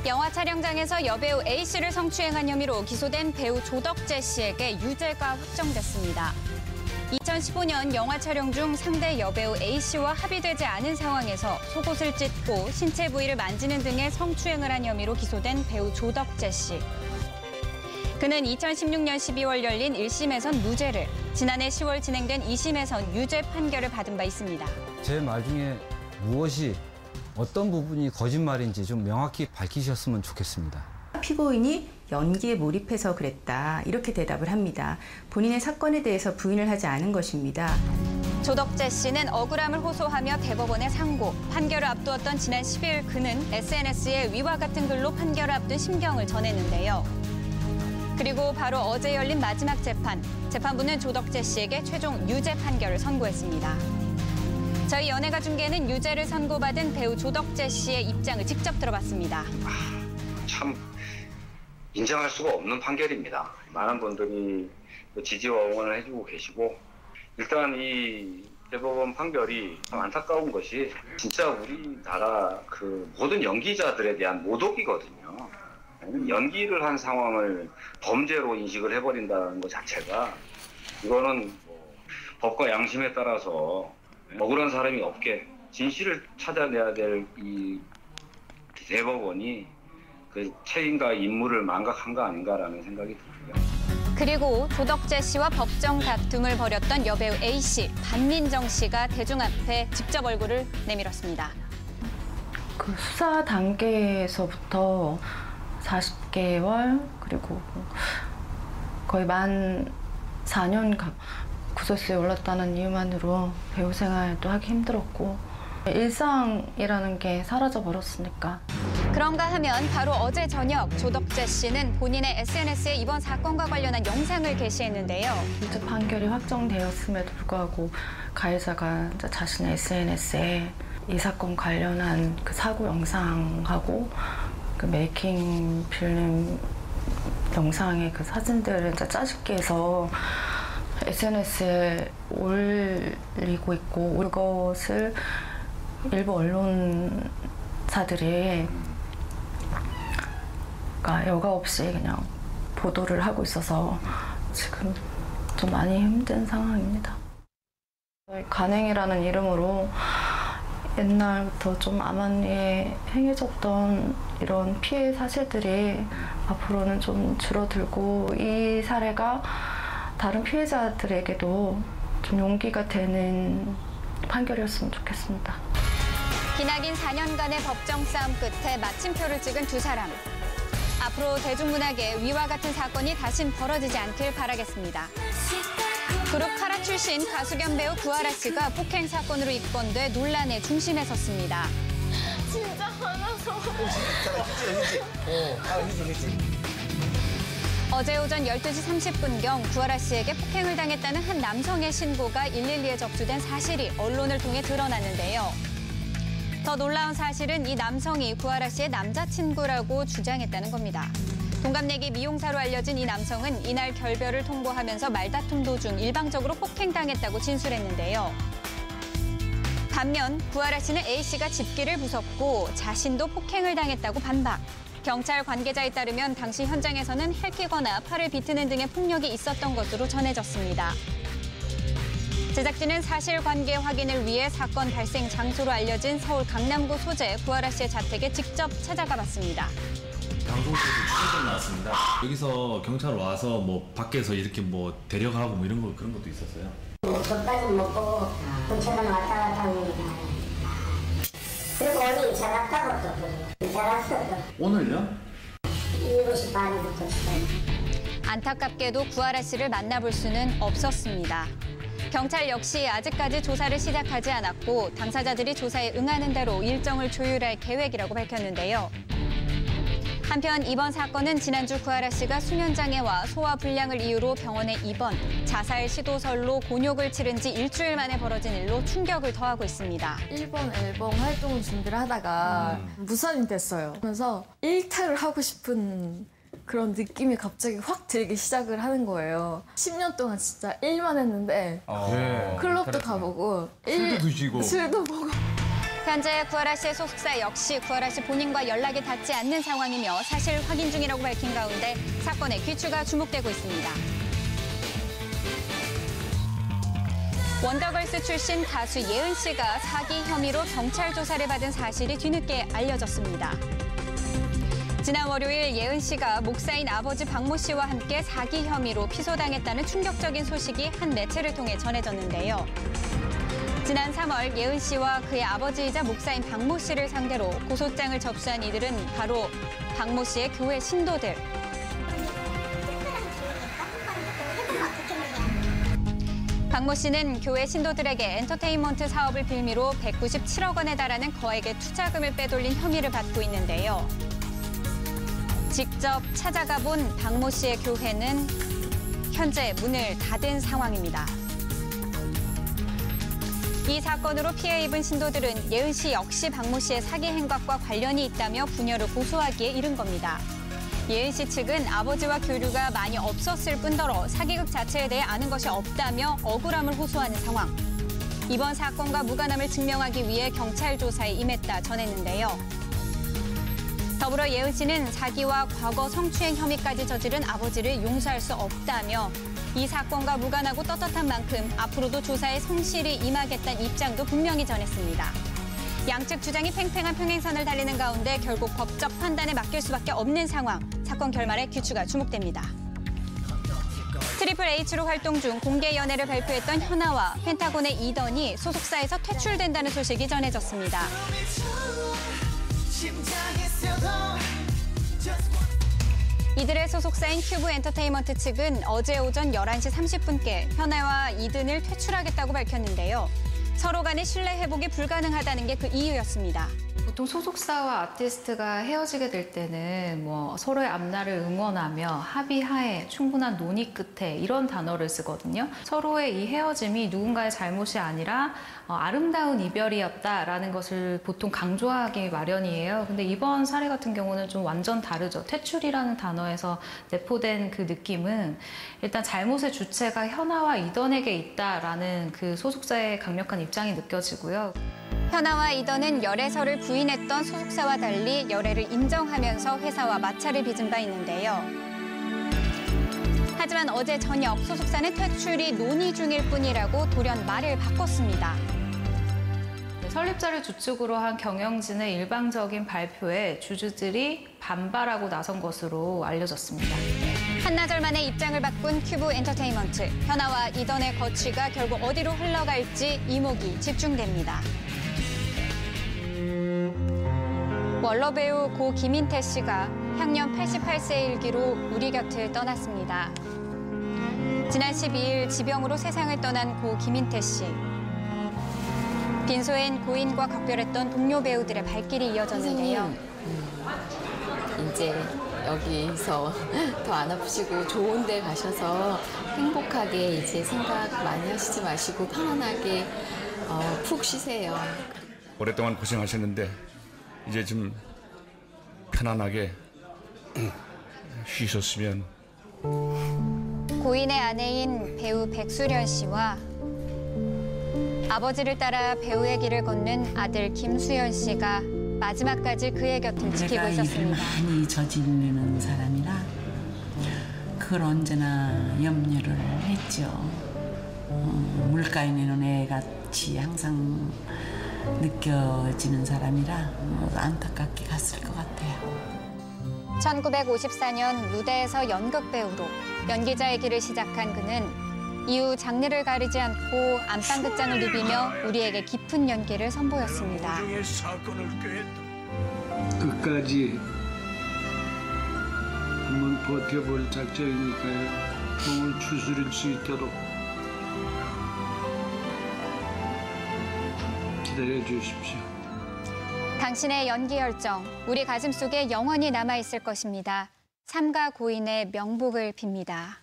영화 촬영장에서 여배우 A씨를 성추행한 혐의로 기소된 배우 조덕재 씨에게 유죄가 확정됐습니다. 2015년 영화 촬영 중 상대 여배우 A씨와 합의되지 않은 상황에서 속옷을 찢고 신체 부위를 만지는 등의 성추행을 한 혐의로 기소된 배우 조덕재 씨. 그는 2016년 12월 열린 1심에선 무죄를, 지난해 10월 진행된 2심에선 유죄 판결을 받은 바 있습니다. 제 말 중에 무엇이 어떤 부분이 거짓말인지 좀 명확히 밝히셨으면 좋겠습니다. 피고인이 연기에 몰입해서 그랬다, 이렇게 대답을 합니다. 본인의 사건에 대해서 부인을 하지 않은 것입니다. 조덕재 씨는 억울함을 호소하며 대법원에 상고, 판결을 앞두었던 지난 10일 그는 SNS에 위와 같은 글로 판결을 앞둔 심경을 전했는데요. 그리고 바로 어제 열린 마지막 재판, 재판부는 조덕재 씨에게 최종 유죄 판결을 선고했습니다. 저희 연예가 중계는 유죄를 선고받은 배우 조덕재 씨의 입장을 직접 들어봤습니다. 참 인정할 수가 없는 판결입니다. 많은 분들이 지지와 응원을 해주고 계시고, 일단 이 대법원 판결이 참 안타까운 것이 진짜 우리나라 그 모든 연기자들에 대한 모독이거든요. 연기를 한 상황을 범죄로 인식을 해버린다는 것 자체가, 이거는 법과 양심에 따라서 억울한 사람이 없게 진실을 찾아내야 될 이 대법원이 그 책임과 임무를 망각한 거 아닌가라는 생각이 듭니다. 그리고 조덕재 씨와 법정 다툼을 벌였던 여배우 A씨, 반민정 씨가 대중 앞에 직접 얼굴을 내밀었습니다. 그 수사 단계에서부터 40개월, 그리고 거의 만 4년 구설수에 올랐다는 이유만으로 배우 생활도 하기 힘들었고, 일상이라는 게 사라져 버렸으니까. 그런가 하면 바로 어제 저녁 조덕재 씨는 본인의 SNS에 이번 사건과 관련한 영상을 게시했는데요. 유죄 판결이 확정되었음에도 불구하고 가해자가 자신의 SNS에 이 사건 관련한 그 사고 영상하고 그 메이킹 필름 영상의 그 사진들을 짜집게 해서 SNS에 올리고 있고, 그것을 일부 언론사들이 여과 없이 그냥 보도를 하고 있어서 지금 좀 많이 힘든 상황입니다. 간행이라는 이름으로 옛날부터 좀 암암리에 행해졌던 이런 피해 사실들이 앞으로는 좀 줄어들고, 이 사례가 다른 피해자들에게도 좀 용기가 되는 판결이었으면 좋겠습니다. 기나긴 4년간의 법정 싸움 끝에 마침표를 찍은 두 사람. 앞으로 대중문학에 위와 같은 사건이 다신 벌어지지 않길 바라겠습니다. 그룹 카라 출신 가수 겸 배우 구하라 씨가 폭행 사건으로 입건돼 논란의 중심에 섰습니다. 진짜 화나서. 어제 오전 12시 30분경 구하라 씨에게 폭행을 당했다는 한 남성의 신고가 112에 접수된 사실이 언론을 통해 드러났는데요. 더 놀라운 사실은 이 남성이 구하라 씨의 남자친구라고 주장했다는 겁니다. 동갑내기 미용사로 알려진 이 남성은 이날 결별을 통보하면서 말다툼 도중 일방적으로 폭행당했다고 진술했는데요. 반면 구하라 씨는 A씨가 집기를 부쉈고 자신도 폭행을 당했다고 반박. 경찰 관계자에 따르면 당시 현장에서는 헬키거나 팔을 비트는 등의 폭력이 있었던 것으로 전해졌습니다. 제작진은 사실관계 확인을 위해 사건 발생 장소로 알려진 서울 강남구 소재 구하라 씨의 자택에 직접 찾아가 봤습니다. 방송 쪽에 추천전 나왔습니다. 여기서 경찰 와서 뭐 밖에서 이렇게 뭐 데려가고 뭐 이런 거 그런 것도 있었어요? 저까지 먹고 경찰관 왔다 갔다 하는 게 그리고 오늘 이차 갔다고 또 이차 갔어. 오늘요? 7시 반부터. 안타깝게도 구하라 씨를 만나볼 수는 없었습니다. 경찰 역시 아직까지 조사를 시작하지 않았고 당사자들이 조사에 응하는 대로 일정을 조율할 계획이라고 밝혔는데요. 한편 이번 사건은 지난주 구하라 씨가 수면장애와 소화불량을 이유로 병원에 입원, 자살 시도설로 곤욕을 치른 지 일주일 만에 벌어진 일로 충격을 더하고 있습니다. 1번 앨범 활동을 준비를 하다가 무산이 됐어요. 그래서 일탈을 하고 싶은 그런 느낌이 갑자기 확 들기 시작을 하는 거예요. 10년 동안 진짜 일만 했는데 클럽도 가보고 술도 드시고 술도 보고 현재 구하라 씨의 소속사 역시 구하라 씨 본인과 연락이 닿지 않는 상황이며 사실 확인 중이라고 밝힌 가운데 사건의 귀추가 주목되고 있습니다. 원더걸스 출신 가수 예은 씨가 사기 혐의로 경찰 조사를 받은 사실이 뒤늦게 알려졌습니다. 지난 월요일 예은 씨가 목사인 아버지 박모 씨와 함께 사기 혐의로 피소당했다는 충격적인 소식이 한 매체를 통해 전해졌는데요. 지난 3월 예은 씨와 그의 아버지이자 목사인 박모 씨를 상대로 고소장을 접수한 이들은 바로 박모 씨의 교회 신도들. 박모 씨는 교회 신도들에게 엔터테인먼트 사업을 빌미로 197억 원에 달하는 거액의 투자금을 빼돌린 혐의를 받고 있는데요. 직접 찾아가 본 박모 씨의 교회는 현재 문을 닫은 상황입니다. 이 사건으로 피해 입은 신도들은 예은 씨 역시 박모 씨의 사기 행각과 관련이 있다며 부녀를 고소하기에 이른 겁니다. 예은 씨 측은 아버지와 교류가 많이 없었을 뿐더러 사기극 자체에 대해 아는 것이 없다며 억울함을 호소하는 상황. 이번 사건과 무관함을 증명하기 위해 경찰 조사에 임했다 전했는데요. 더불어 예은 씨는 사기와 과거 성추행 혐의까지 저지른 아버지를 용서할 수 없다며 이 사건과 무관하고 떳떳한 만큼 앞으로도 조사에 성실히 임하겠다는 입장도 분명히 전했습니다. 양측 주장이 팽팽한 평행선을 달리는 가운데 결국 법적 판단에 맡길 수밖에 없는 상황. 사건 결말에 귀추가 주목됩니다. 트리플 H로 활동 중 공개 연애를 발표했던 현아와 펜타곤의 이던이 소속사에서 퇴출된다는 소식이 전해졌습니다. 이들의 소속사인 큐브 엔터테인먼트 측은 어제 오전 11시 30분께 현아와 이든을 퇴출하겠다고 밝혔는데요. 서로 간의 신뢰 회복이 불가능하다는 게 그 이유였습니다. 보통 소속사와 아티스트가 헤어지게 될 때는 서로의 앞날을 응원하며 합의하에 충분한 논의 끝에 이런 단어를 쓰거든요. 서로의 이 헤어짐이 누군가의 잘못이 아니라 아름다운 이별이었다라는 것을 보통 강조하기 마련이에요. 근데 이번 사례 같은 경우는 좀 완전 다르죠. 퇴출이라는 단어에서 내포된 그 느낌은 일단 잘못의 주체가 현아와 이던에게 있다라는 그 소속사의 강력한 입장이 느껴지고요. 현아와 이던은 열애설을 부인했던 소속사와 달리 열애를 인정하면서 회사와 마찰을 빚은 바 있는데요. 하지만 어제 저녁 소속사는 퇴출이 논의 중일 뿐이라고 돌연 말을 바꿨습니다. 설립자를 주축으로 한 경영진의 일방적인 발표에 주주들이 반발하고 나선 것으로 알려졌습니다. 한나절 만에 입장을 바꾼 큐브 엔터테인먼트. 현아와 이던의 거취가 결국 어디로 흘러갈지 이목이 집중됩니다. 원로 배우 고 김인태 씨가 향년 88세의 일기로 우리 곁을 떠났습니다. 지난 12일 지병으로 세상을 떠난 고 김인태 씨. 빈소엔 고인과 각별했던 동료 배우들의 발길이 이어졌는데요. 이제 여기서 더 안 아프시고 좋은 데 가셔서 행복하게 이제 생각 많이 하시지 마시고 편안하게 푹 쉬세요. 오랫동안 고생하셨는데 이제 좀 편안하게 쉬셨으면. 고인의 아내인 배우 백수련 씨와 아버지를 따라 배우의 길을 걷는 아들 김수현 씨가 마지막까지 그의 곁을 지키고 있었습니다. 내가 일을 많이 저지르는 사람이라 그걸 언제나 염려를 했죠. 물가에 내는 애같이 항상 느껴지는 사람이라 안타깝게 갔을 것 같아요. 1954년 무대에서 연극 배우로 연기자의 길을 시작한 그는 이후 장르를 가리지 않고 안방극장을 누비며 우리에게 깊은 연기를 선보였습니다. 끝까지 한번 버텨볼 작정이니까요. 공을 추스릴 수 있도록 기다려 주십시오. 당신의 연기 열정, 우리 가슴 속에 영원히 남아있을 것입니다. 삼가 고인의 명복을 빕니다.